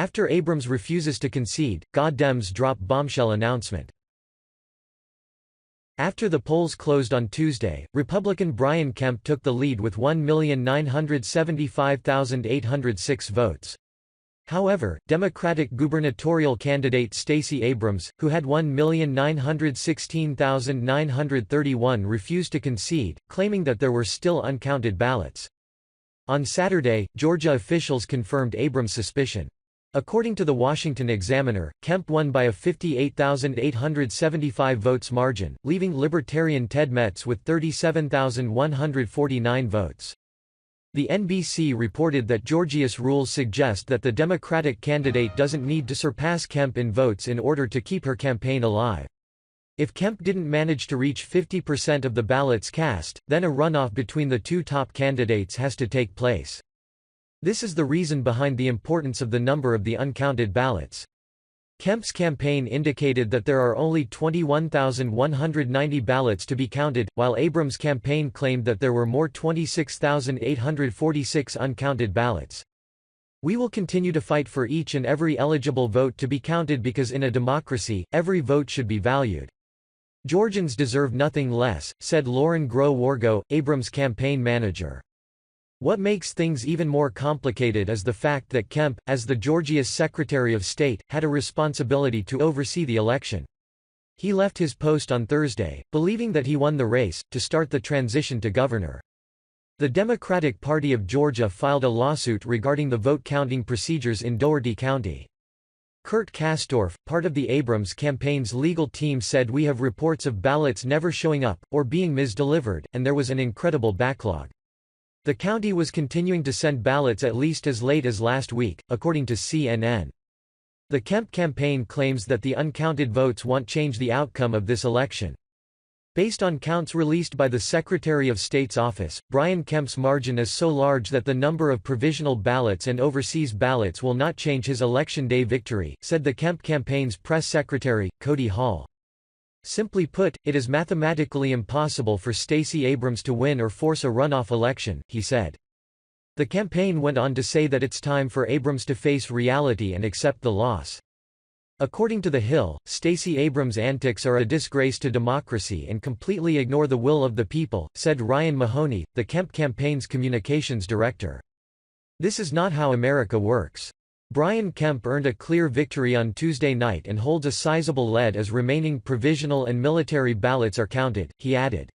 After Abrams refuses to concede, Dems drop bombshell announcement. After the polls closed on Tuesday, Republican Brian Kemp took the lead with 1,975,806 votes. However, Democratic gubernatorial candidate Stacy Abrams, who had 1,916,931, refused to concede, claiming that there were still uncounted ballots. On Saturday, Georgia officials confirmed Abrams' suspicion. According to the Washington Examiner, Kemp won by a 58,875 votes margin, leaving libertarian Ted Metz with 37,149 votes. The NBC reported that Georgia's rules suggest that the Democratic candidate doesn't need to surpass Kemp in votes in order to keep her campaign alive. If Kemp didn't manage to reach 50% of the ballots cast, then a runoff between the two top candidates has to take place. This is the reason behind the importance of the number of the uncounted ballots. Kemp's campaign indicated that there are only 21,190 ballots to be counted, while Abrams' campaign claimed that there were more 26,846 uncounted ballots. "We will continue to fight for each and every eligible vote to be counted because in a democracy, every vote should be valued. Georgians deserve nothing less," said Lauren Groh-Wargo, Abrams' campaign manager. What makes things even more complicated is the fact that Kemp, as the Georgia's Secretary of State, had a responsibility to oversee the election. He left his post on Thursday, believing that he won the race, to start the transition to governor. The Democratic Party of Georgia filed a lawsuit regarding the vote counting procedures in Dougherty County. Kurt Kastorf, part of the Abrams campaign's legal team, said, "We have reports of ballots never showing up, or being misdelivered, and there was an incredible backlog. The county was continuing to send ballots at least as late as last week," according to CNN. The Kemp campaign claims that the uncounted votes won't change the outcome of this election. Based on counts released by the Secretary of State's office, Brian Kemp's margin is so large that the number of provisional ballots and overseas ballots will not change his Election Day victory, said the Kemp campaign's press secretary, Cody Hall. "Simply put, it is mathematically impossible for Stacy Abrams to win or force a runoff election," he said. The campaign went on to say that it's time for Abrams to face reality and accept the loss. According to The Hill, Stacy Abrams' antics are a disgrace to democracy and completely ignore the will of the people, said Ryan Mahoney, the Kemp campaign's communications director. "This is not how America works." Brian Kemp earned a clear victory on Tuesday night and holds a sizable lead as remaining provisional and military ballots are counted, he added.